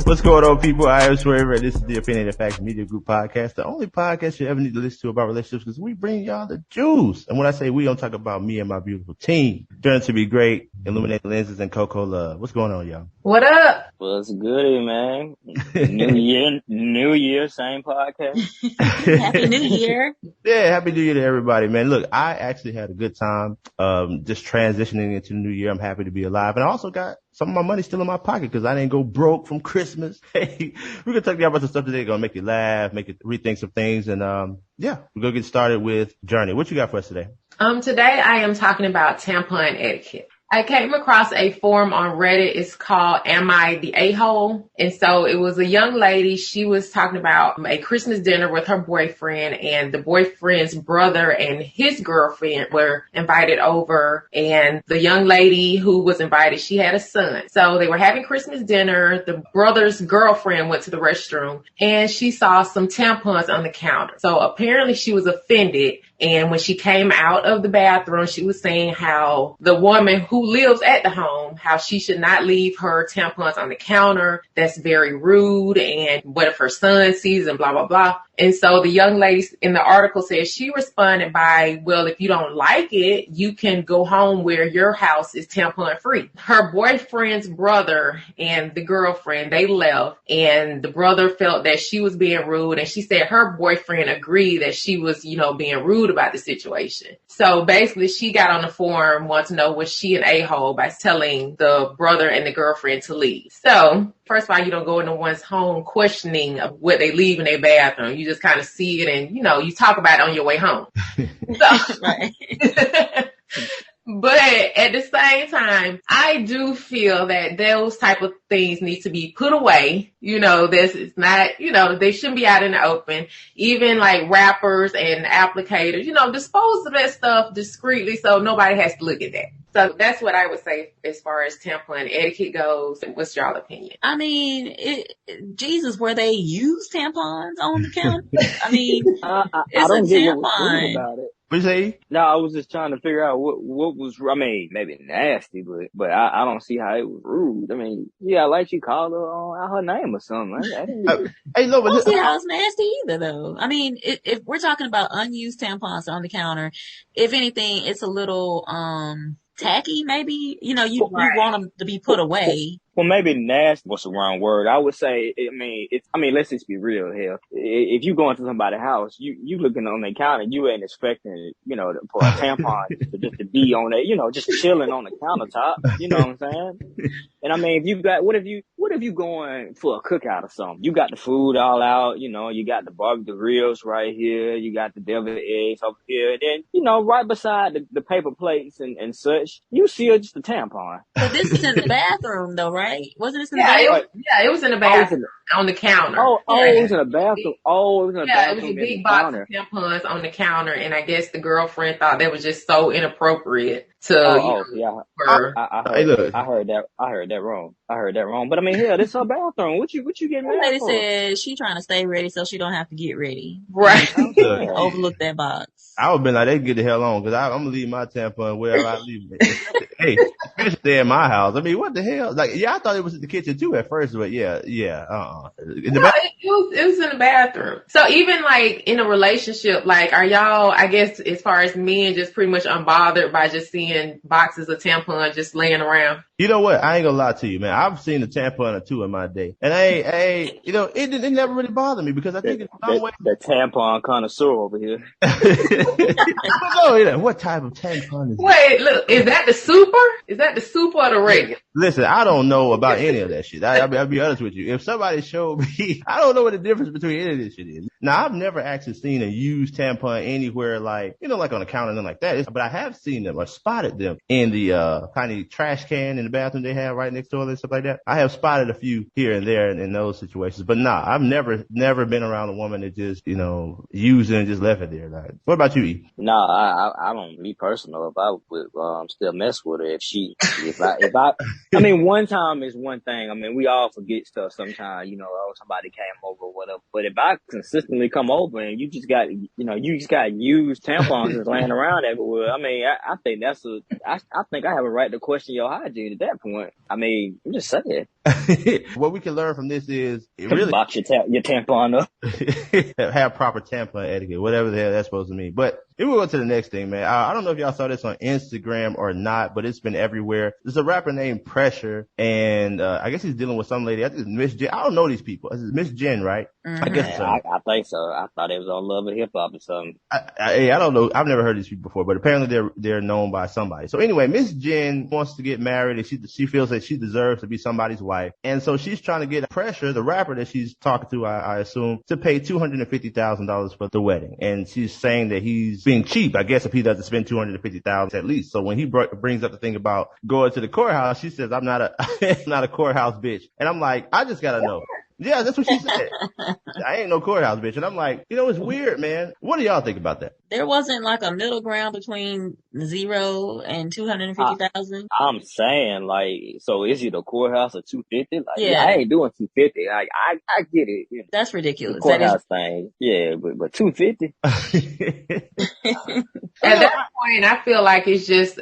What's going on, people? I am Swerve, and this is the Opinionated Facts Media Group podcast, the only podcast you ever need to listen to about relationships, because we bring y'all the juice. And when I say we, don't talk about me and my beautiful team. Journey to be great, Illuminated Lenses, and Coco Love. What's going on, y'all? What up? What's goody, man? New year, same podcast. Happy New Year. Yeah, Happy New Year to everybody, man. Look, I actually had a good time just transitioning into the new year. I'm happy to be alive. And I also got some of my money still in my pocket because I didn't go broke from Christmas. Hey, we're going to talk to you about some stuff today. Going to make you laugh, make you rethink some things. And yeah, we're going to get started with Journey. What you got for us today? Today I am talking about tampon etiquette. I came across a forum on Reddit. It's called Am I the A-hole? And so it was a young lady. She was talking about a Christmas dinner with her boyfriend, and the boyfriend's brother and his girlfriend were invited over. And the young lady who was invited, she had a son. So they were having Christmas dinner. The brother's girlfriend went to the restroom and she saw some tampons on the counter. So apparently she was offended. And when she came out of the bathroom, she was saying how the woman who lives at the home, how she should not leave her tampons on the counter. That's very rude. And what if her son sees and blah, blah, blah. And so the young lady in the article says she responded by, well, if you don't like it, you can go home where your house is tampon free. Her boyfriend's brother and the girlfriend, they left, and the brother felt that she was being rude. And she said her boyfriend agreed that she was, being rude about the situation. So basically she got on the forum, wanted to know was she an a-hole by telling the brother and the girlfriend to leave. So first of all, you don't go into one's home questioning what they leave in their bathroom. You just kind of see it and, you talk about it on your way home. But at the same time, I do feel that those type of things need to be put away. This is not, they shouldn't be out in the open. Even like wrappers and applicators, dispose of that stuff discreetly so nobody has to look at that. So that's what I would say as far as tampon etiquette goes. What's y'all opinion? I mean, Jesus, where they use tampons on the counter? I mean, I it's don't a get what was rude tampon. about it. What you say? No, I was just trying to figure out what was, maybe nasty, but I don't see how it was rude. I mean, yeah, like you called her out her name or something. Hey, no, I don't but see how it's nasty either, though. I mean, if we're talking about unused tampons on the counter, if anything, it's a little tacky, maybe. You want them to be put away. Well, maybe nasty was the wrong word. I would say, let's just be real here. If you go into somebody's house, you looking on their counter, you ain't expecting, for a tampon just to be on there, just chilling on the countertop. You know what I'm saying? And I mean, what if you going for a cookout or something? You got the food all out, you got the barbecue ribs right here, you got the deviled eggs over here, and then, right beside the paper plates and such, you see just a tampon. But this is in the bathroom, though, right? Wasn't this in the bathroom? bathroom? It was in the bathroom on the counter. It was in the bathroom. Oh, it was in the bathroom. It was a big box of tampons on the counter, and I guess the girlfriend thought that was just so inappropriate to. I heard that wrong. But I mean, hell, this her bathroom. What you getting mad lady for? said she trying to stay ready so she don't have to get ready. Right. Overlook that box. I would have been like, they can get the hell on, because I'm going to leave my tampon wherever I leave it. Hey, especially stay in my house. I mean, what the hell? Like, yeah, I thought it was in the kitchen too at first, but yeah. It was in the bathroom. So even like in a relationship, like, are y'all, I guess, as far as men, just pretty much unbothered by just seeing boxes of tampons just laying around? You know what? I ain't gonna lie to you, man. I've seen a tampon or two in my day, and it never really bothered me because I think it's some way. The tampon connoisseur over here. What type of tampon is Wait, look, is that the super? Is that the super or the regular? Listen, I don't know about any of that shit. I'll be honest with you. If somebody showed me, I don't know what the difference between any of this shit is. Now, I've never actually seen a used tampon anywhere like on a counter and like that. But I have seen them or spotted them in the tiny trash can in the bathroom they have right next door and stuff like that. I have spotted a few here and there in those situations. But nah, I've never been around a woman that just, used it and just left it there. Like, what about you, E? No, I don't, me personal, if I would still mess with her, I mean, one time is one thing. I mean, we all forget stuff sometimes, somebody came over or whatever. But if I consistently come over and you just got used tampons just laying around everywhere, I mean, I think I think I have a right to question your hygiene at that point. I mean, I'm just saying. What we can learn from this is it Really really box your tampon up. have proper tampon etiquette, whatever the hell that's supposed to mean. But if we go to the next thing, man, I don't know if y'all saw this on Instagram or not, but it's been everywhere. There's a rapper named Pressure, and I guess he's dealing with some lady. I think it's Miss Jen. I don't know these people. It's Miss Jen, right? Mm-hmm. I guess so. I think so. I thought it was on Love and Hip Hop or something. I don't know. I've never heard these people before, but apparently they're known by somebody. So anyway, Miss Jen wants to get married, and she feels that she deserves to be somebody's wife, and so she's trying to get Pressure, the rapper that she's talking to, I assume, to pay $250,000 for the wedding, and she's saying that he's being cheap. I guess if he doesn't spend $250,000 at least. So when he brings up the thing about going to the courthouse, she says, "I'm not a courthouse bitch," and I'm like, I just gotta know. Yeah, that's what she said. I ain't no courthouse bitch. And I'm like, it's weird, man. What do y'all think about that? There wasn't like a middle ground between 0 and 250,000. I'm saying, like, so is it a courthouse or 250? Like, Yeah. I ain't doing 250. Like, I get it. You know, That's ridiculous. the courthouse thing. Yeah, but 250? At that point, I feel like it's just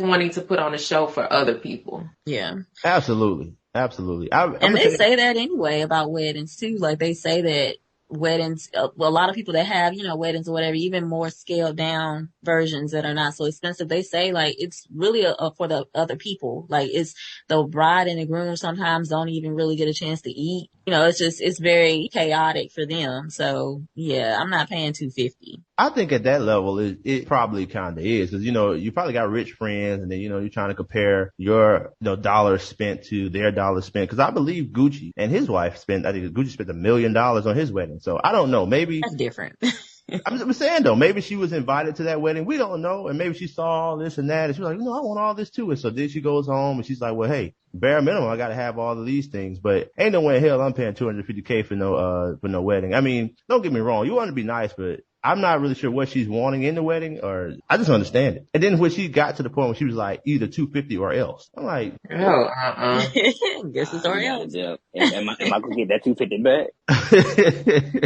wanting to put on a show for other people. Yeah. Absolutely. And they say that anyway about weddings too. Like they say that weddings, a lot of people that have, weddings or whatever, even more scaled down versions that are not so expensive, they say like it's really for the other people. Like it's the bride and the groom sometimes don't even really get a chance to eat. It's very chaotic for them. So yeah, I'm not paying $250. I think at that level, it probably kind of is, because, you probably got rich friends, and then, you're trying to compare your, dollars spent to their dollars spent. Because I believe Gucci and his wife spent $1 million on his wedding. So I don't know. Maybe that's different. I'm saying though, maybe she was invited to that wedding. We don't know. And maybe she saw all this and that, and she was like, I want all this too. And so then she goes home and she's like, well, hey, bare minimum, I got to have all of these things, but ain't no way in hell I'm paying $250K for no wedding. I mean, don't get me wrong. You want to be nice, but I'm not really sure what she's wanting in the wedding, or I just understand it. And then when she got to the point where she was like, either 250 or else, I'm like, guess it's or else. Yeah. Am I gonna get that 250 back?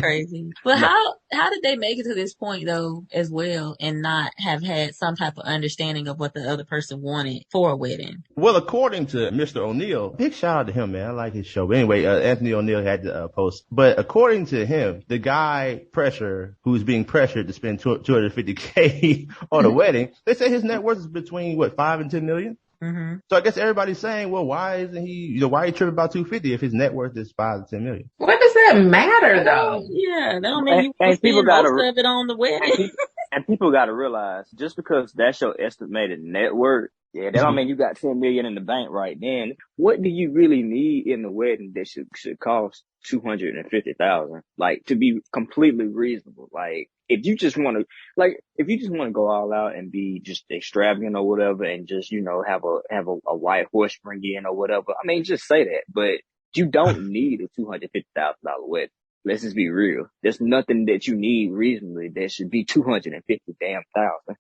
Crazy. But how did they make it to this point though, as well, and not have had some type of understanding of what the other person wanted for a wedding? Well, according to Mr. O'Neill, big shout out to him, man. I like his show. But anyway, Anthony O'Neill had the post. But according to him, the guy Pressure, who's being pressured to spend $250K on a wedding, they say his net worth is between 5 and 10 million. Mm-hmm. So I guess everybody's saying, well, why isn't he? Why are you tripping about 250 if his net worth is 5 to 10 million? What does that matter, though? Yeah, that don't mean you spend most of it on the wedding. And people got to realize, just because that's your estimated net worth, that don't mean you got 10 million in the bank right then. What do you really need in the wedding that should cost 250,000? Like, to be completely reasonable. Like, if you just want to go all out and be just extravagant or whatever, and just, have a white horse bring in or whatever, I mean, just say that. But you don't need a $250,000 wedding. Let's just be real. There's nothing that you need reasonably that should be 250 damn thousand.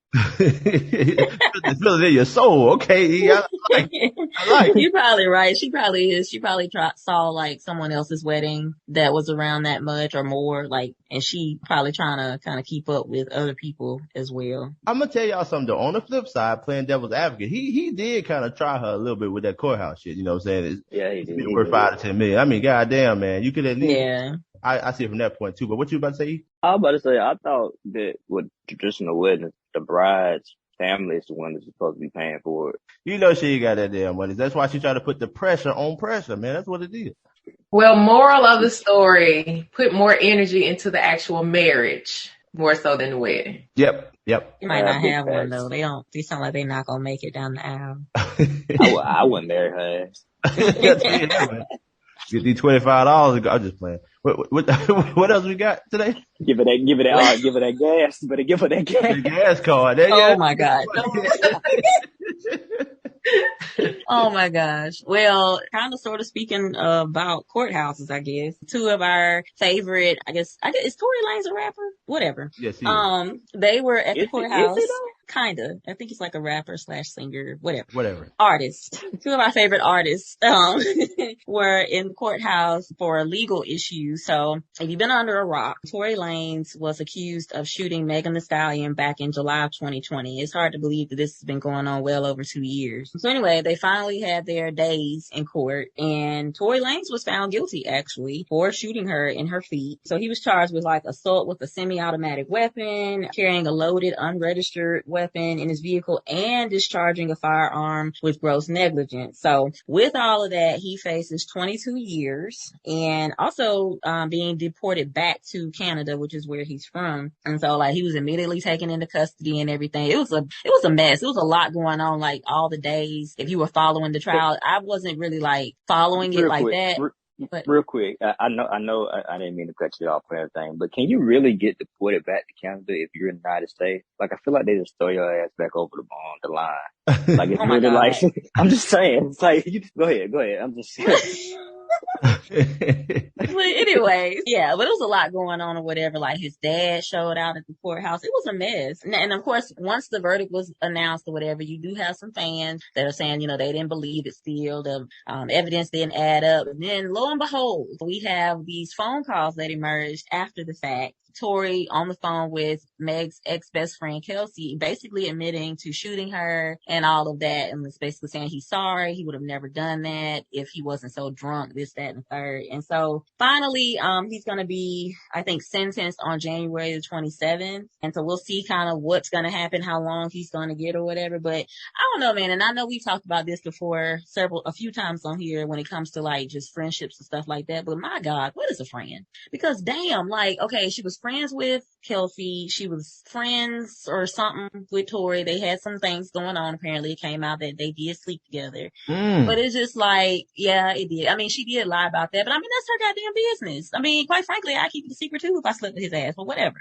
Feel it in your soul, okay? I like. You're probably right. She probably is. She probably saw like someone else's wedding that was around that much or more, like, and she probably trying to kind of keep up with other people as well. I'm gonna tell y'all something though. On the flip side, playing devil's advocate, he did kind of try her a little bit with that courthouse shit. You know what I'm saying? He did. Worth 5 to 10 million. I mean, goddamn, man, you could at least. Yeah. I see it from that point too. But what you about to say? I was about to say, I thought that with traditional weddings, the bride's family is the one that's supposed to be paying for it. She ain't got that damn money. That's why she tried to put the pressure on pressure, man. That's what it is. Well, moral of the story, put more energy into the actual marriage, more so than the wedding. Yep. You might not have one though. They sound like they're not gonna make it down the aisle. I wouldn't marry her ass. Get these $25. I'm just playing. What else we got today? Give her that gas. Better give her that gas. The gas card. Oh my God. Oh my gosh. Well, kind of sort of speaking about courthouses, I guess. Two of our favorite, I guess is Tory Lanez a rapper? Whatever. Yes, he is. They were at the courthouse. Kinda. I think he's like a rapper / singer, Whatever. Artist. Two of our favorite artists, were in the courthouse for a legal issue. So if you've been under a rock, Tory Lanez was accused of shooting Megan The Stallion back in July of 2020. It's hard to believe that this has been going on well over 2 years. So anyway, they finally had their days in court, and Tory Lanez was found guilty, actually, for shooting her in her feet. So he was charged with like assault with a semi-automatic weapon, carrying a loaded, unregistered weapon in his vehicle, and discharging a firearm with gross negligence. So with all of that, he faces 22 years and also being deported back to Canada, which is where he's from. And so like he was immediately taken into custody and everything. It was a mess. It was a lot going on, like all the days. If you were following the trial, I wasn't really like following it like that. But real quick, I know I didn't mean to cut you off for everything, but can you really get deported back to Canada if you're in the United States? Like, I feel like they just throw your ass back over the line. Like, it's really like, I'm just saying, it's like, you just go ahead. I'm just saying. But anyway, yeah, but it was a lot going on or whatever. Like his dad showed out at the courthouse. It was a mess. And of course, once the verdict was announced or whatever, you do have some fans that are saying, they didn't believe it still. The evidence didn't add up. And then lo and behold, we have these phone calls that emerged after the fact. Tory on the phone with Meg's ex-best friend, Kelsey, basically admitting to shooting her and all of that, and was basically saying he's sorry. He would have never done that if he wasn't so drunk, this, that, and the third. And so finally, he's going to be, I think, sentenced on January the 27th. And so we'll see kind of what's going to happen, how long he's going to get or whatever. But I don't know, man. And I know we've talked about this before a few times on here when it comes to like just friendships and stuff like that. But my God, what is a friend? Because damn, like, okay, she was friends with Kelsey. She was friends or something with Tory. They had some things going on. Apparently it came out that they did sleep together. But it's just like, yeah, it did. I mean, she did lie about that, but I mean, that's her goddamn business. I mean, quite frankly, I keep it a secret too if I slept with his ass, but whatever,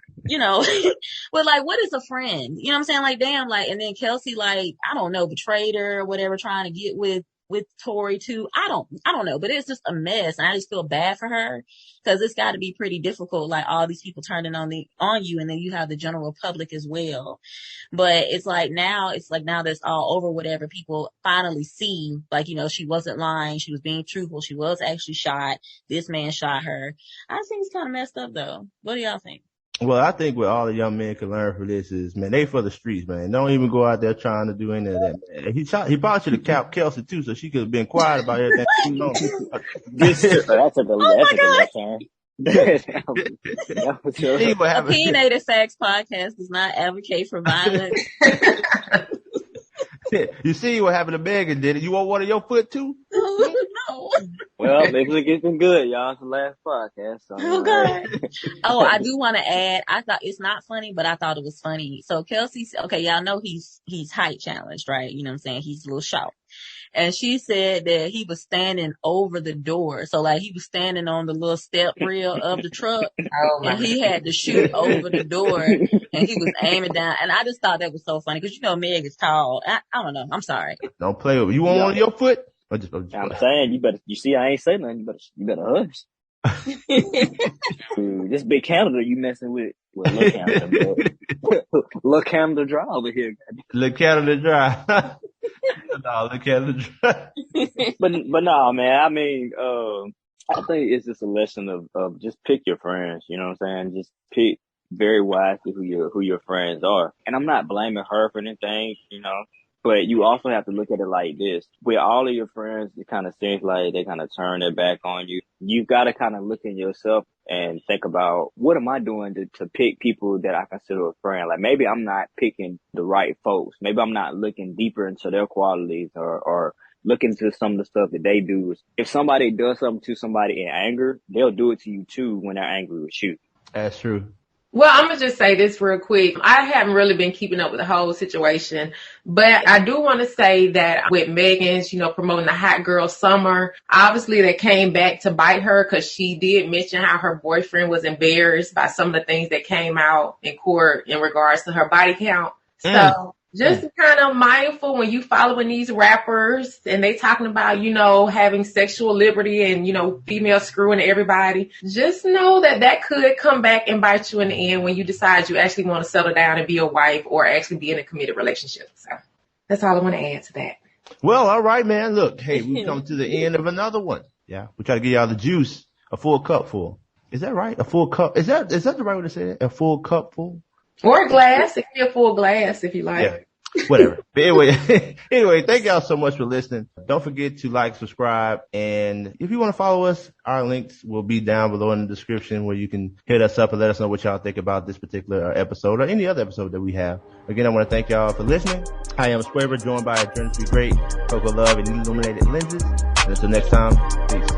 but like, what is a friend? You know what I'm saying? Like, damn, like, and then Kelsey, like, I don't know, betrayed her or whatever, trying to get with Tory too. I don't know, but it's just a mess. And I just feel bad for her because it's got to be pretty difficult. Like all these people turning on you, and then you have the general public as well. But it's like now that's all over, whatever, people finally see, like, she wasn't lying. She was being truthful. She was actually shot. This man shot her. I just think it's kind of messed up though. What do y'all think? Well, I think what all the young men can learn from this is, man, they for the streets, man. Don't even go out there trying to do any of that, man. He probably should have capped Kelsey too, so she could have been quiet about everything. That's a left turn. Opinionated Facts Podcast does not advocate for violence. You see what happened to Megan, did it? You want one of your foot too? No. Well, maybe it's getting good, y'all. It's the last podcast. So oh, God. Oh, I do want to add, I thought it's not funny, but I thought it was funny. So Kelsey, okay, y'all know he's height challenged, right? You know what I'm saying? He's a little short. And she said that he was standing over the door. So like he was standing on the little step rail of the truck and he had to shoot over the door and he was aiming down. And I just thought that was so funny because Meg is tall. I don't know. I'm sorry. Don't play with me. You want one of your foot? I'm saying you see, I ain't saying nothing. You better hush. This big Canada you messing with. Well, look Canada, look Canada dry over here. Look Canada dry. No, look Canada dry. but no, man. I mean, I think it's just a lesson of just pick your friends. You know what I'm saying? Just pick very wisely who your friends are. And I'm not blaming her for anything, But you also have to look at it like this. With all of your friends, it kind of seems like they kind of turn their back on you. You've got to kind of look in yourself and think about, what am I doing to pick people that I consider a friend? Like maybe I'm not picking the right folks. Maybe I'm not looking deeper into their qualities or looking into some of the stuff that they do. If somebody does something to somebody in anger, they'll do it to you too when they're angry with you. That's true. Well, I'm going to just say this real quick. I haven't really been keeping up with the whole situation, but I do want to say that with Megan's, promoting the hot girl summer, obviously that came back to bite her because she did mention how her boyfriend was embarrassed by some of the things that came out in court in regards to her body count. So Just kind of mindful when you following these rappers and they talking about, having sexual liberty and, female screwing everybody. Just know that could come back and bite you in the end when you decide you actually want to settle down and be a wife or actually be in a committed relationship. So that's all I want to add to that. Well, all right, man. Look, hey, we've come to the end of another one. Yeah. We try to give y'all the juice, a full cup full. Is that right? A full cup. Is that the right way to say it? A full cup full? Or a glass. It can be a full glass if you like. Yeah. Whatever. But anyway, thank y'all so much for listening. Don't forget to like, subscribe, and if you want to follow us, our links will be down below in the description where you can hit us up and let us know what y'all think about this particular episode or any other episode that we have. Again, I want to thank y'all for listening. I am Squaver, joined by a Journey to Be Great, Coco Love, and Illuminated Lenses. And until next time, peace.